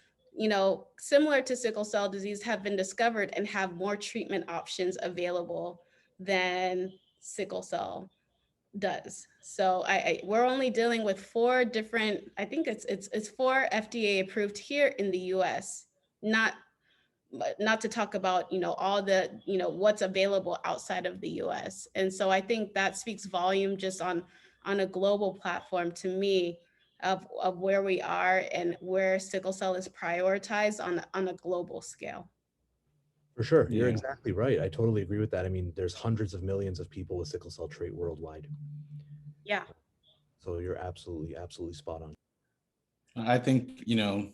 similar to sickle cell disease, have been discovered and have more treatment options available than sickle cell does. So we're only dealing with four different, I think it's four FDA approved here in the US, not not to talk about, all the, what's available outside of the US. And so I think that speaks volume just on a global platform to me of where we are and where sickle cell is prioritized on a global scale. for sure, you're Yeah. exactly right. I totally agree with that. I mean, there's hundreds of millions of people with sickle cell trait worldwide. Yeah. So you're absolutely spot on. I think, the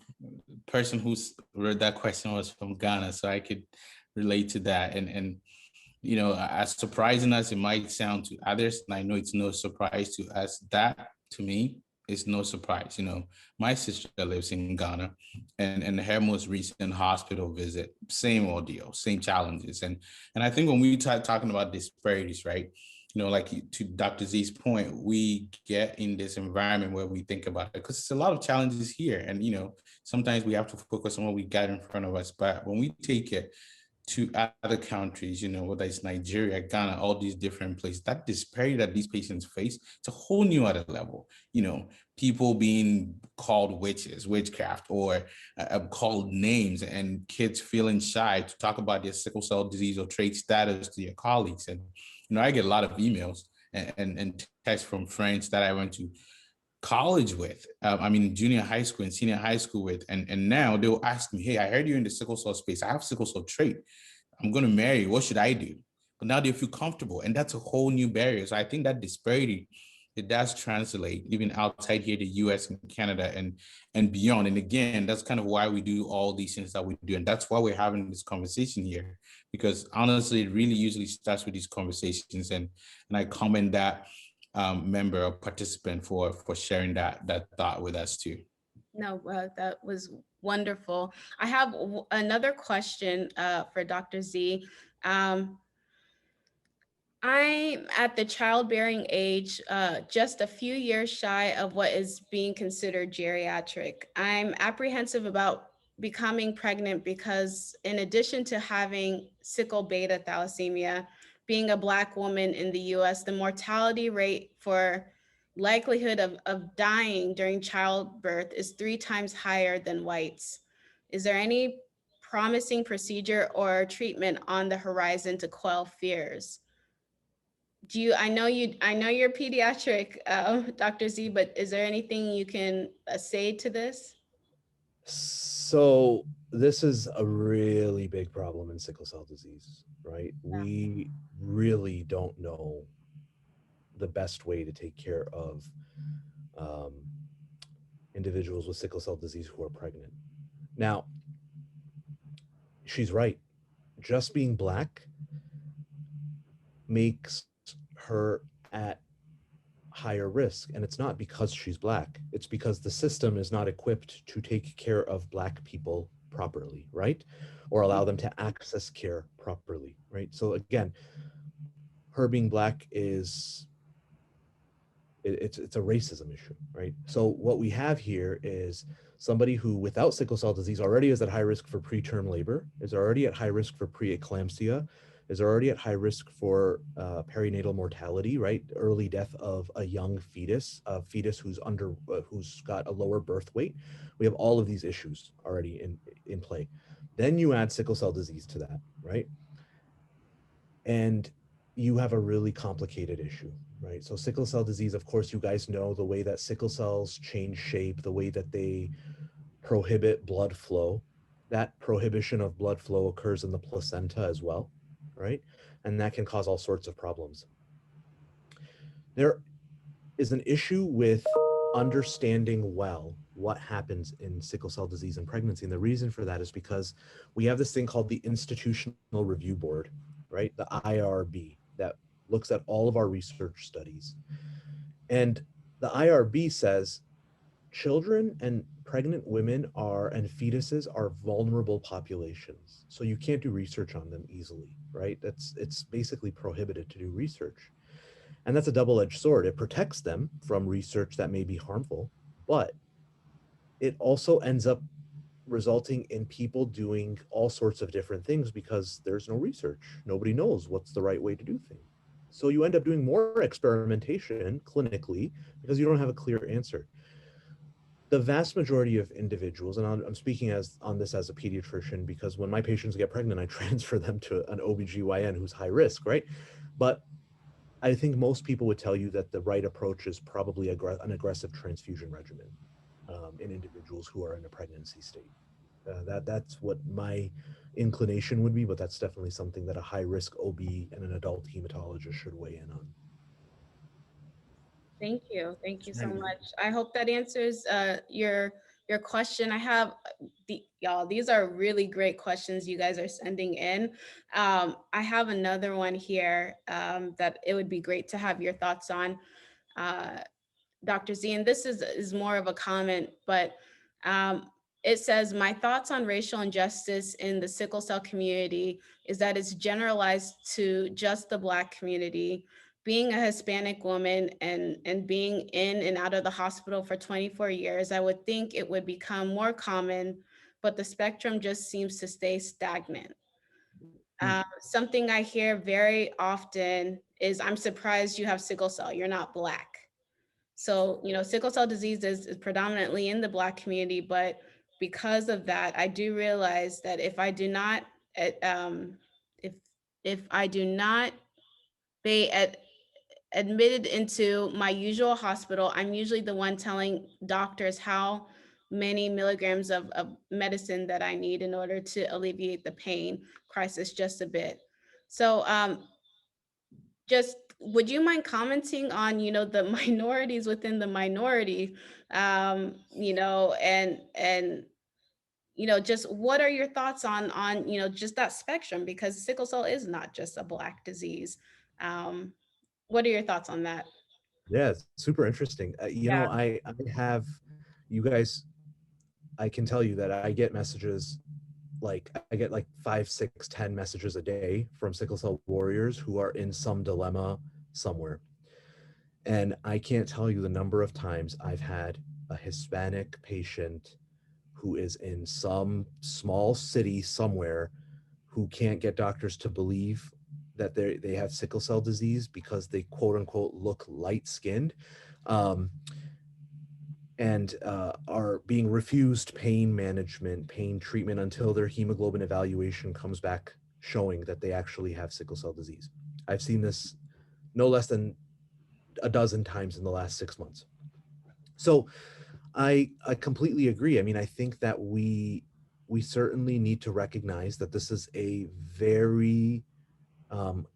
person who's wrote that question was from Ghana, so I could relate to that. And as surprising as it might sound to others, and I know it's no surprise to us, that to me is no surprise. My sister lives in Ghana, and her most recent hospital visit, same ordeal, same challenges. And I think when we start talking about disparities, right? Like to Dr. Z's point, we get in this environment where we think about it because it's a lot of challenges here. And, sometimes we have to focus on what we got in front of us. But when we take it to other countries, whether it's Nigeria, Ghana, all these different places, that disparity that these patients face, it's a whole new other level. People being called witches, witchcraft, or called names, and kids feeling shy to talk about their sickle cell disease or trait status to their colleagues. And, I get a lot of emails and texts from friends that I went to college with, junior high school and senior high school with, and now they'll ask me, hey, I heard you're in the sickle cell space. I have sickle cell trait. I'm going to marry. What should I do? But now they feel comfortable, and that's a whole new barrier. So I think that disparity, it does translate even outside here, the US and Canada and beyond. And again, that's kind of why we do all these things that we do. And that's why we're having this conversation here, because honestly, it really usually starts with these conversations. And I comment that member or participant for sharing that thought with us too. No, that was wonderful. I have another question for Dr. Z. Um, I'm at the childbearing age, just a few years shy of what is being considered geriatric. I'm apprehensive about becoming pregnant because, in addition to having sickle beta thalassemia, being a Black woman in the US, the mortality rate for likelihood of dying during childbirth is 3 times higher than whites. Is there any promising procedure or treatment on the horizon to quell fears? Do you, I know you're pediatric, Dr. Z, but is there anything you can say to this? So this is a really big problem in sickle cell disease, right? Yeah. We really don't know the best way to take care of um, individuals with sickle cell disease who are pregnant. Now, she's right. Just being Black makes her at higher risk. And it's not because she's Black, it's because the system is not equipped to take care of Black people properly, right? Or allow them to access care properly, right? So again, her being Black is it's a racism issue, right? So what we have here is somebody who, without sickle cell disease, already is at high risk for preterm labor, is already at high risk for preeclampsia, is already at high risk for perinatal mortality, right? Early death of a young fetus, a fetus who's got a lower birth weight. We have all of these issues already in play. Then you add sickle cell disease to that, right? And you have a really complicated issue, right? So sickle cell disease, of course, you guys know the way that sickle cells change shape, the way that they prohibit blood flow. That prohibition of blood flow occurs in the placenta as well, right? And that can cause all sorts of problems. There is an issue with understanding well what happens in sickle cell disease and pregnancy. And the reason for that is because we have this thing called the Institutional Review Board, right? The IRB that looks at all of our research studies. And the IRB says children and pregnant women are and fetuses are vulnerable populations. So you can't do research on them easily, right? It's basically prohibited to do research. And that's a double-edged sword. It protects them from research that may be harmful, but it also ends up resulting in people doing all sorts of different things because there's no research. Nobody knows what's the right way to do things. So you end up doing more experimentation clinically because you don't have a clear answer. The vast majority of individuals, and I'm speaking as on this as a pediatrician because when my patients get pregnant, I transfer them to an OBGYN who's high risk, right? But I think most people would tell you that the right approach is probably an aggressive transfusion regimen in individuals who are in a pregnancy state. That's what my inclination would be, but that's definitely something that a high risk OB and an adult hematologist should weigh in on. Thank you. Thank you so Right. much. I hope that answers your question. I have y'all, these are really great questions you guys are sending in. I have another one here that it would be great to have your thoughts on. Uh, Dr. Z, and this is more of a comment, but um, it says, my thoughts on racial injustice in the sickle cell community is that it's generalized to just the Black community. Being a Hispanic woman and being in and out of the hospital for 24 years, I would think it would become more common, but the spectrum just seems to stay stagnant. Something I hear very often is, I'm surprised you have sickle cell, you're not Black. So, sickle cell disease is predominantly in the Black community, but because of that, I do realize that if I do not, eh, if if I do not be admitted into my usual hospital, I'm usually the one telling doctors how many milligrams of medicine that I need in order to alleviate the pain crisis just a bit. So, just would you mind commenting on the minorities within the minority, and just what are your thoughts on just that spectrum, because sickle cell is not just a Black disease. um what are your thoughts on that? Yeah, it's super interesting. Yeah. I have you guys. I can tell you that I get messages, like I get like 5, 6, 10 messages a day from sickle cell warriors who are in some dilemma somewhere. And I can't tell you the number of times I've had a Hispanic patient who is in some small city somewhere who can't get doctors to believe that they have sickle cell disease because they quote unquote look light skinned, um, and are being refused pain management, pain treatment until their hemoglobin evaluation comes back showing that they actually have sickle cell disease. I've seen this no less than a dozen times in the last 6 months. So I completely agree. I mean, I think that we certainly need to recognize that this is a very um,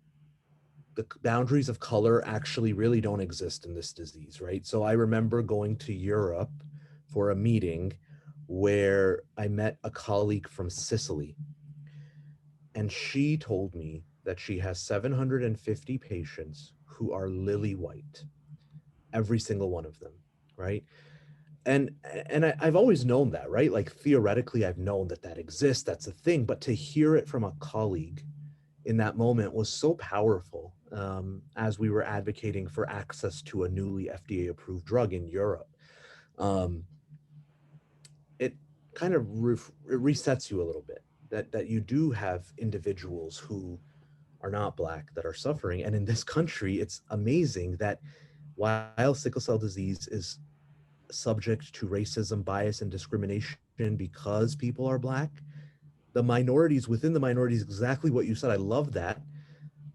the boundaries of color actually really don't exist in this disease, right? So I remember going to Europe for a meeting where I met a colleague from Sicily, and she told me that she has 750 patients who are lily white, every single one of them, right? and I've always known that, right? Like theoretically I've known that that exists, that's a thing, but to hear it from a colleague in that moment was so powerful, as we were advocating for access to a newly FDA approved drug in Europe. um, it kind of it resets you a little bit, that you do have individuals who are not black that are suffering. And in this country, it's amazing that while sickle cell disease is subject to racism, bias, and discrimination because people are black, the minorities within the minorities, exactly what you said, I love that,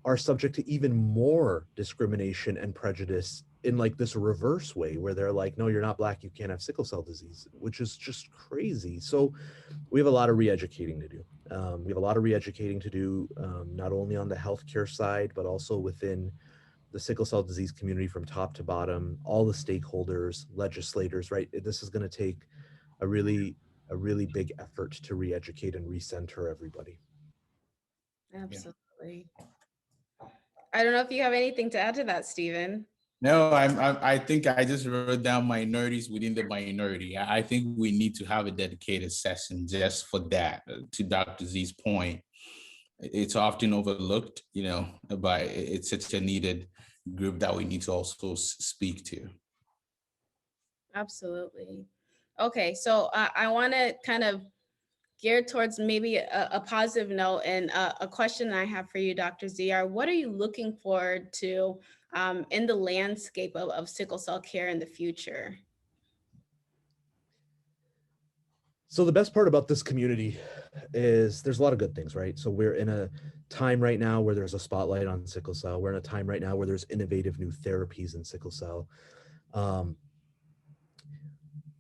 are subject to even more discrimination and prejudice in like this reverse way where they're like, no, you're not black, you can't have sickle cell disease, which is just crazy. So we have a lot of re-educating to do. We have a lot of re-educating to do, not only on the healthcare side, but also within the sickle cell disease community from top to bottom, all the stakeholders, legislators, right? This is going to take a really, a really big effort to re-educate and recenter everybody. Yeah. Absolutely. I don't know if you have anything to add to that, Stephen. No, I think I just wrote down minorities within the minority. I think we need to have a dedicated session just for that. To Dr. Z's point, it's often overlooked, but it's such a needed group that we need to also speak to. Absolutely. Okay, so I want to kind of gear towards maybe a positive note, and a question I have for you, Dr. Z, are what are you looking forward to in the landscape of sickle cell care in the future? So the best part about this community is there's a lot of good things, right? So we're in a time right now where there's a spotlight on sickle cell. We're in a time right now where there's innovative new therapies in sickle cell. Um,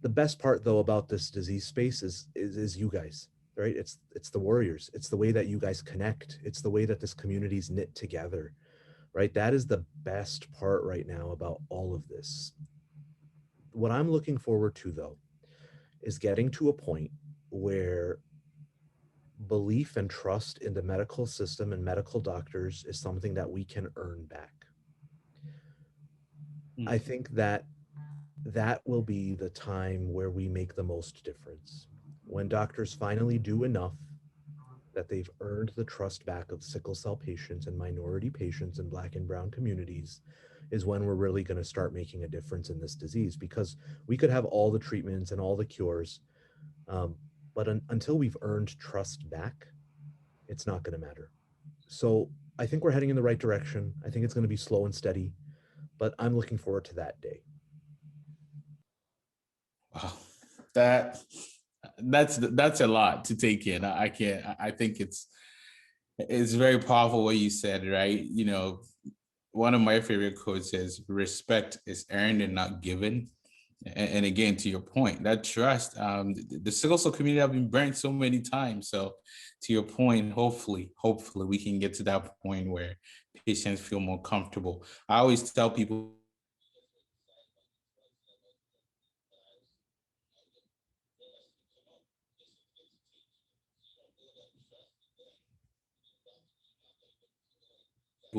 the best part though about this disease space is you guys, right? It's the warriors. It's the way that you guys connect. It's the way that this community's knit together, right? That is the best part right now about all of this. What I'm looking forward to though is getting to a point where belief and trust in the medical system and medical doctors is something that we can earn back. I think that that will be the time where we make the most difference. When doctors finally do enough that they've earned the trust back of sickle cell patients and minority patients in Black and Brown communities, is when we're really going to start making a difference in this disease. Because we could have all the treatments and all the cures, but until we've earned trust back, it's not going to matter. So I think we're heading in the right direction. I think it's going to be slow and steady, but I'm looking forward to that day. Wow, that's a lot to take in. I can't. I think it's very powerful what you said, right? One of my favorite quotes is, "Respect is earned and not given." And again, to your point, that trust, the sickle cell community have been burned so many times. So, to your point, hopefully, we can get to that point where patients feel more comfortable. I always tell people,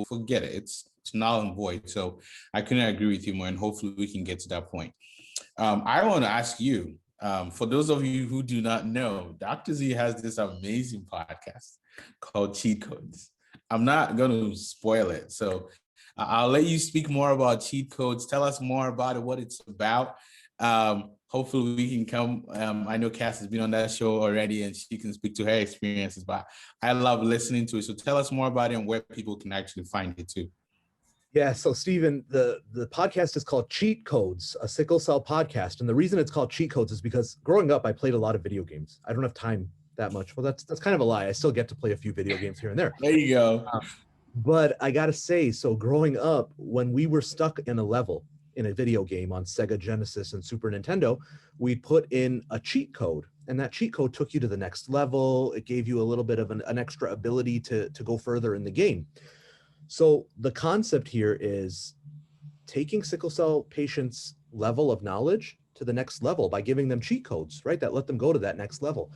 forget it. It's null and void. So I couldn't agree with you more, and hopefully we can get to that point. I want to ask you, For those of you who do not know, Dr. Z has this amazing podcast called Cheat Codes. I'm not going to spoil it. So I'll let you speak more about Cheat Codes. Tell us more about it, what it's about. Hopefully we can come. I know Cass has been on that show already and she can speak to her experiences, but I love listening to it. So tell us more about it and where people can actually find it too. Yeah, so Stephen, the podcast is called Cheat Codes, a sickle cell podcast. And the reason it's called Cheat Codes is because growing up, I played a lot of video games. I don't have time that much. Well, that's kind of a lie. I still get to play a few video games here and there. There you go. But I gotta say, so growing up, when we were stuck in a level in a video game on Sega Genesis and Super Nintendo, we'd put in a cheat code. And that cheat code took you to the next level. It gave you a little bit of an extra ability to go further in the game. So the concept here is taking sickle cell patients' level of knowledge to the next level by giving them cheat codes, right? That let them go to that next level.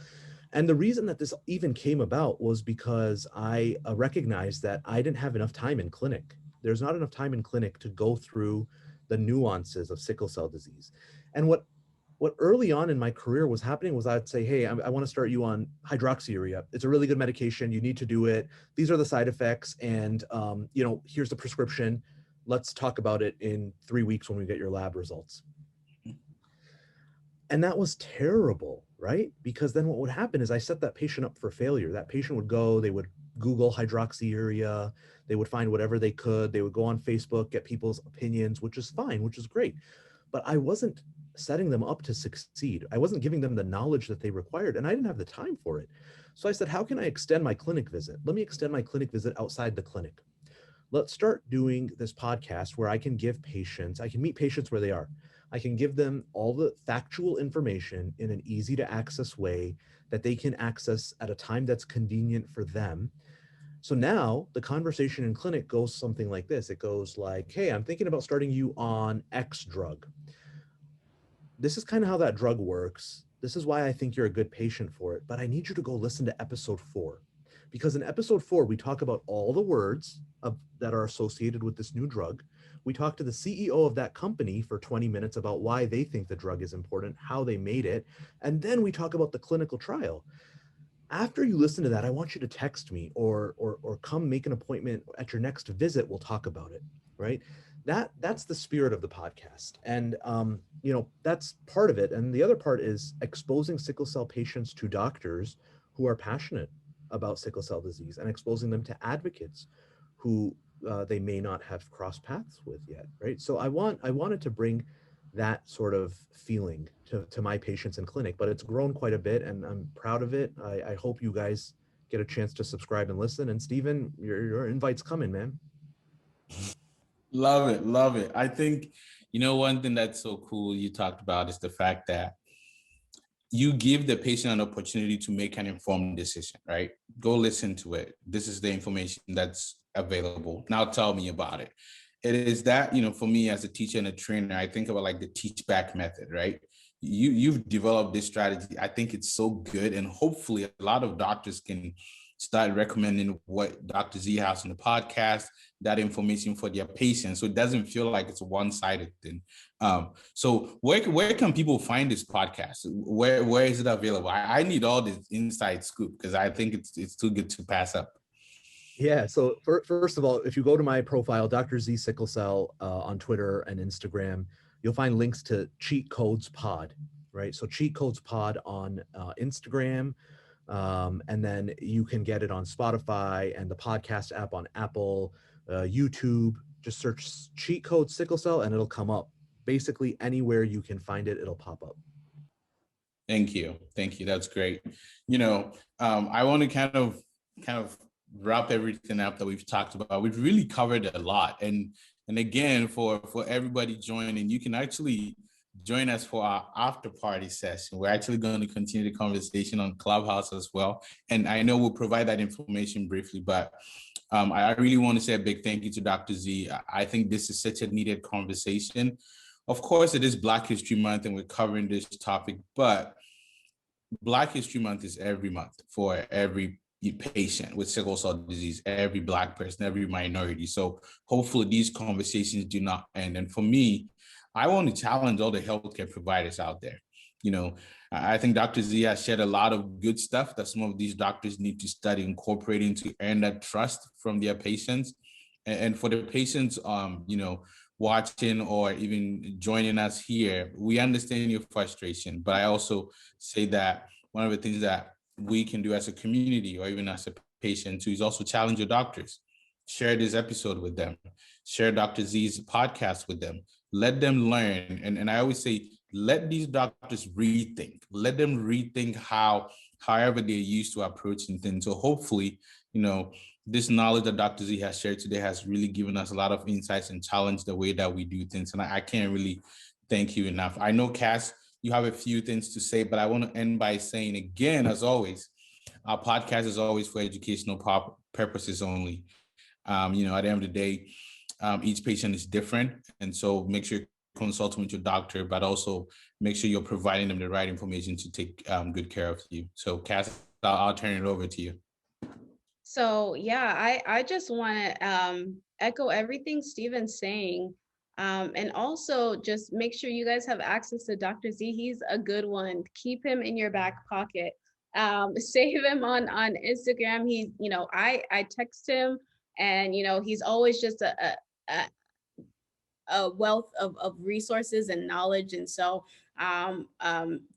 And the reason that this even came about was because I recognized that I didn't have enough time in clinic. There's not enough time in clinic to go through the nuances of sickle cell disease. And what early on in my career was happening was I'd say, hey, I want to start you on hydroxyurea. It's a really good medication. You need to do it. These are the side effects. And, here's the prescription. Let's talk about it in 3 weeks when we get your lab results. And that was terrible, right? Because then what would happen is I set that patient up for failure. That patient would go, they would Google hydroxyurea, they would find whatever they could, they would go on Facebook, get people's opinions, which is fine, which is great. But I wasn't setting them up to succeed. I wasn't giving them the knowledge that they required, and I didn't have the time for it. So I said, how can I extend my clinic visit? Let me extend my clinic visit outside the clinic. Let's start doing this podcast where I can meet patients where they are. I can give them all the factual information in an easy to access way that they can access at a time that's convenient for them. So now the conversation in clinic goes something like this. It goes like, hey, I'm thinking about starting you on X drug. This is kind of how that drug works. This is why I think you're a good patient for it, but I need you to go listen to episode 4. Because in episode 4, we talk about all the words that are associated with this new drug. We talk to the CEO of that company for 20 minutes about why they think the drug is important, how they made it, and then we talk about the clinical trial. After you listen to that, I want you to text me or come make an appointment at your next visit. We'll talk about it, right? That's the spirit of the podcast. And, that's part of it. And the other part is exposing sickle cell patients to doctors who are passionate about sickle cell disease and exposing them to advocates who they may not have crossed paths with yet, right? So I wanted to bring that sort of feeling to my patients in clinic, but it's grown quite a bit and I'm proud of it. I hope you guys get a chance to subscribe and listen. And Stephen, your invite's coming, man. Love it. Love it. I think, one thing that's so cool you talked about is the fact that you give the patient an opportunity to make an informed decision, right? Go listen to it. This is the information that's available. Now tell me about it. It is that, for me as a teacher and a trainer, I think about like the teach back method, right? You've developed this strategy. I think it's so good. And hopefully a lot of doctors can start recommending what Dr. Z has on the podcast, that information for their patients. So it doesn't feel like it's a one-sided thing. So where can people find this podcast? Where is it available? I need all this inside scoop because I think it's too good to pass up. Yeah. So first of all, if you go to my profile, Dr. Z Sickle Cell on Twitter and Instagram, you'll find links to Cheat Codes Pod, right? So Cheat Codes Pod on Instagram, and then you can get it on Spotify and the podcast app on Apple, YouTube. Just search Cheat Code Sickle Cell and it'll come up. Basically anywhere you can find it, it'll pop up. Thank you. That's great. I want to kind of wrap everything up that we've talked about. We've really covered a lot. And again, for everybody joining, you can actually join us for our after party session. We're actually going to continue the conversation on Clubhouse as well. And I know we'll provide that information briefly, but I really want to say a big thank you to Dr. Z. I think this is such a needed conversation. Of course, it is Black History Month and we're covering this topic, but Black History Month is every month for every patient with sickle cell disease, every Black person, every minority. So hopefully these conversations do not end. And for me, I want to challenge all the healthcare providers out there. You know, I think Dr. Z has shared a lot of good stuff that some of these doctors need to study incorporating to earn that trust from their patients. And for the patients, you know, watching or even joining us here, we understand your frustration, but I also say that one of the things that we can do as a community or even as a patient too is also challenge your doctors. Share this episode with them. Share Dr. Z's podcast with them. Let them learn. And I always say, let these doctors rethink. Let them rethink however they're used to approaching things. So hopefully, you know, this knowledge that Dr. Z has shared today has really given us a lot of insights and challenged the way that we do things. And I can't really thank you enough. I know, Cass, you have a few things to say, but I want to end by saying again, as always, our podcast is always for educational purposes only. You know, at the end of the day, each patient is different. And so make sure you're consulting with your doctor, but also make sure you're providing them the right information to take good care of you. So Cass, I'll turn it over to you. So yeah, I just want to echo everything Steven's saying. And also just make sure you guys have access to Dr. Z. He's a good one. Keep him in your back pocket. Save him on Instagram. He, you know, I text him, and you know, he's always just a, a wealth of resources and knowledge. And so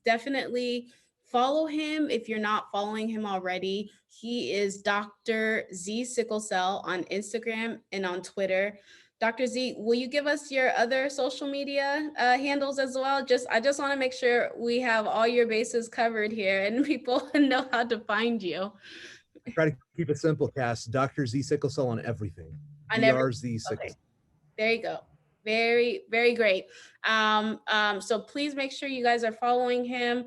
definitely follow him if you're not following him already. He is Dr. Z Sickle Cell on Instagram and on Twitter. Dr. Z, will you give us your other social media handles as well? I just want to make sure we have all your bases covered here and people know how to find you. Try to keep it simple, Cass. Dr. Z Sickle Cell on everything. On every, DRZ Sickle okay. Cell. There you go. Very, very great. So please make sure you guys are following him.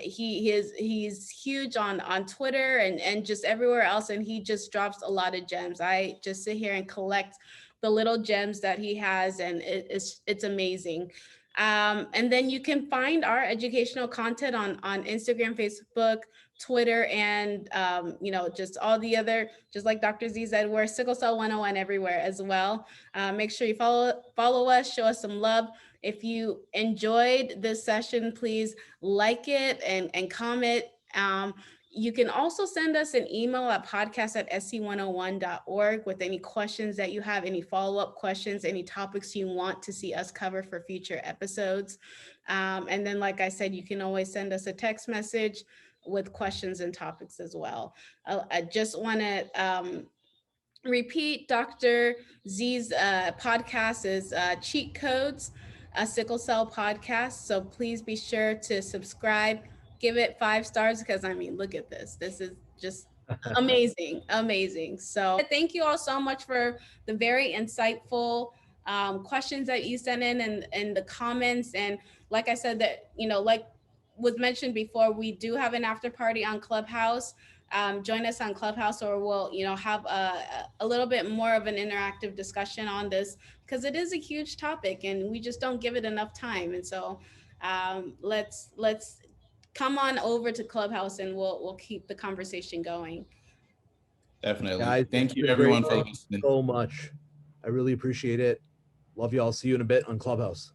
He's huge on Twitter and just everywhere else, and he just drops a lot of gems. I just sit here and collect the little gems that he has, and it's amazing. And then you can find our educational content on Instagram, Facebook, Twitter, and you know, just all the other, just like Dr. Z said, we're Sickle Cell 101 everywhere as well. Make sure you follow us, show us some love. If you enjoyed this session, please like it and comment. You can also send us an email at podcast@sc101.org with any questions that you have, any follow-up questions, any topics you want to see us cover for future episodes. And then, like I said, you can always send us a text message with questions and topics as well. I just want to repeat Dr. Z's podcast is Cheat Codes, a sickle cell podcast. So please be sure to subscribe, give it 5 stars, because I mean, look at this. This is just amazing, amazing. So thank you all so much for the very insightful questions that you sent in and the comments. And like I said, that, you know, like was mentioned before, we do have an after party on Clubhouse. Join us on Clubhouse, or we'll, you know, have a little bit more of an interactive discussion on this, because it is a huge topic and we just don't give it enough time. And so let's come on over to Clubhouse and we'll keep the conversation going. Definitely. Guys, Thank you, been everyone, great. for Thank you listening. so much. I really appreciate it. Love you all. See you in a bit on Clubhouse.